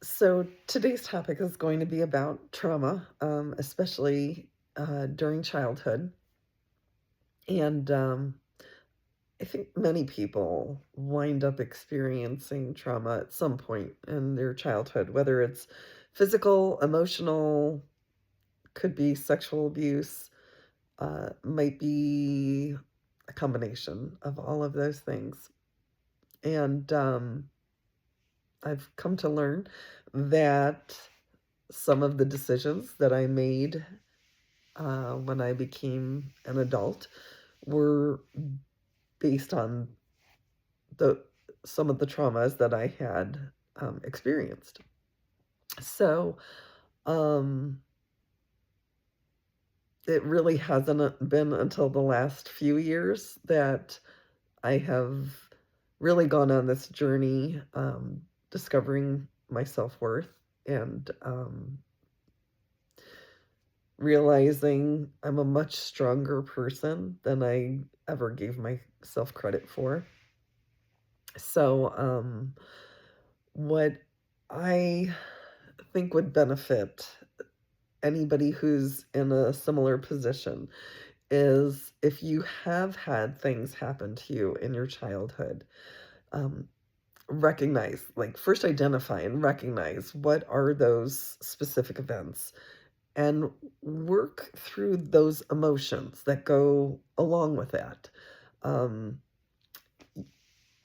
So today's topic is going to be about trauma, especially during childhood. And I think many people wind up experiencing trauma at some point in their childhood, whether it's physical, emotional, could be sexual abuse, might be a combination of all of those things. And I've come to learn that some of the decisions that I made when I became an adult were based on the some of the traumas that I had experienced. So um, it really hasn't been until the last few years that I have really gone on this journey, discovering my self worth and realizing I'm a much stronger person than I ever gave myself credit for. So, what I think would benefit anybody who's in a similar position is if you have had things happen to you in your childhood, um, recognize, like, first identify and recognize what are those specific events and work through those emotions that go along with that. Um,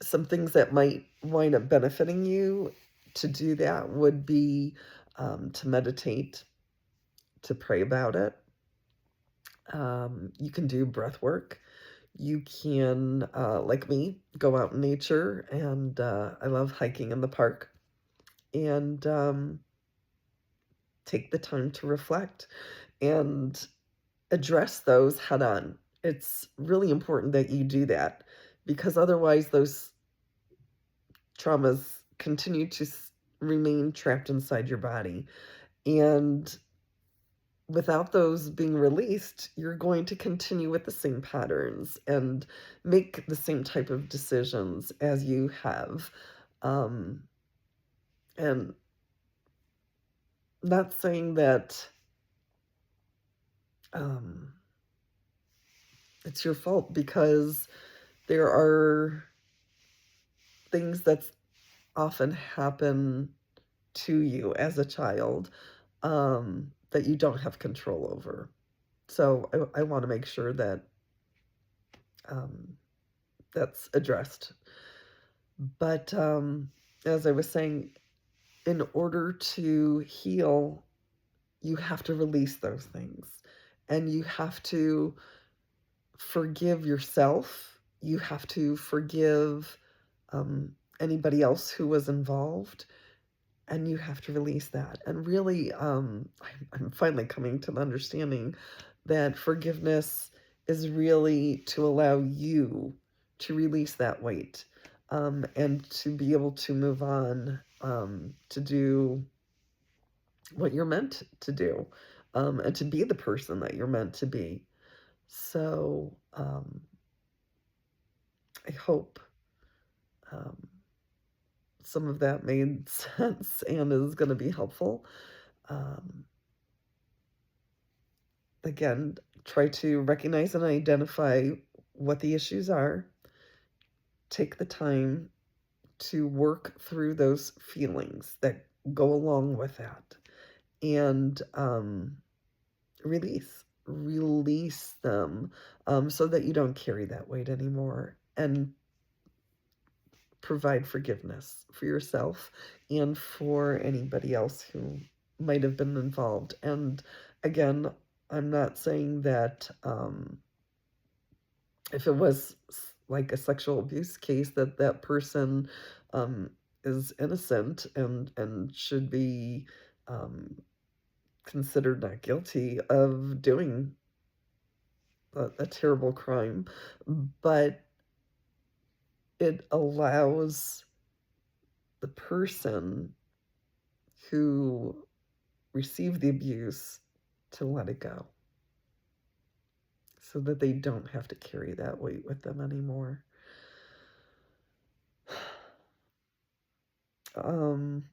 some things that might wind up benefiting you to do that would be to meditate, to pray about it. You can do breath work. You can, like me, go out in nature, and I love hiking in the park, and take the time to reflect and address those head on. It's really important that you do that because otherwise, those traumas continue to remain trapped inside your body. And without those being released, you're going to continue with the same patterns and make the same type of decisions as you have. Um, and not saying that um, it's your fault because there are things that often happen to you as a child that you don't have control over. So I want to make sure that um, that's addressed. But as I was saying, in order to heal, you have to release those things and you have to forgive yourself. You have to forgive anybody else who was involved, and you have to release that. And really, I'm finally coming to the understanding that forgiveness is really to allow you to release that weight, and to be able to move on, to do what you're meant to do, and to be the person that you're meant to be. So I hope um, some of that made sense and is going to be helpful. Um, Again, try to recognize and identify what the issues are. Take the time to work through those feelings that go along with that and release them, so that you don't carry that weight anymore, and provide forgiveness for yourself and for anybody else who might have been involved. And again, I'm not saying that if it was like a sexual abuse case, that that person um, is innocent and should be um, considered not guilty of doing a terrible crime, but it allows the person who received the abuse to let it go so that they don't have to carry that weight with them anymore. Um,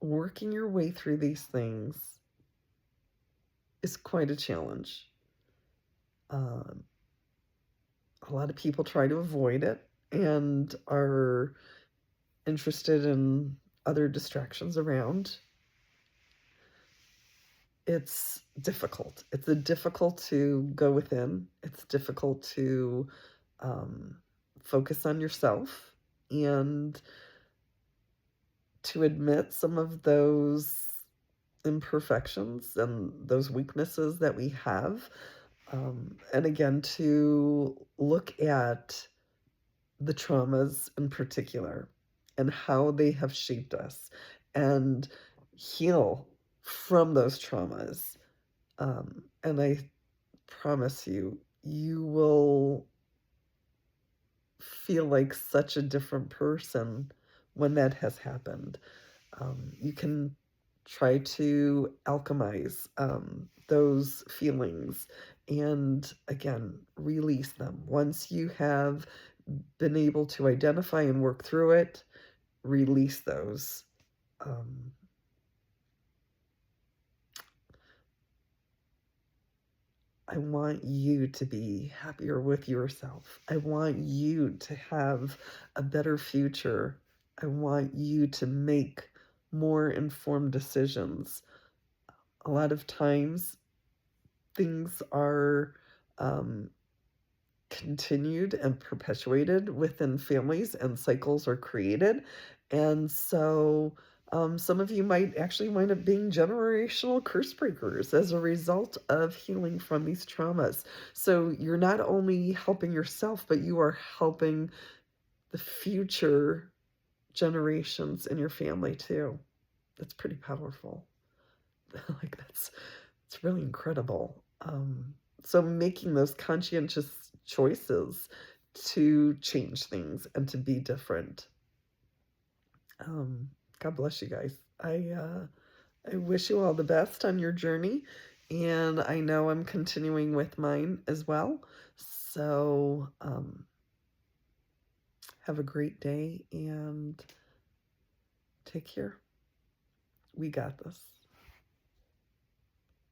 working your way through these things is quite a challenge. Um, a lot of people try to avoid it and are interested in other distractions around. It's difficult. It's difficult to go within. It's difficult to um, focus on yourself and to admit some of those imperfections and those weaknesses that we have. And again, to look at the traumas in particular and how they have shaped us and heal from those traumas. And I promise you, you will feel like such a different person when that has happened. You can try to alchemize those feelings and again release them. Once you have been able to identify and work through it, release those. Um, I want you to be happier with yourself. I want you to have a better future. I want you to make more informed decisions. A lot of times, things are um, continued and perpetuated within families, and cycles are created. And so, some of you might actually wind up being generational curse breakers as a result of healing from these traumas. So, you're not only helping yourself, but you are helping the future generations in your family too. That's pretty powerful. Like, it's really incredible. So making those conscientious choices to change things and to be different. Um, God bless you guys. I wish you all the best on your journey, and I know I'm continuing with mine as well. So have a great day and take care. We got this.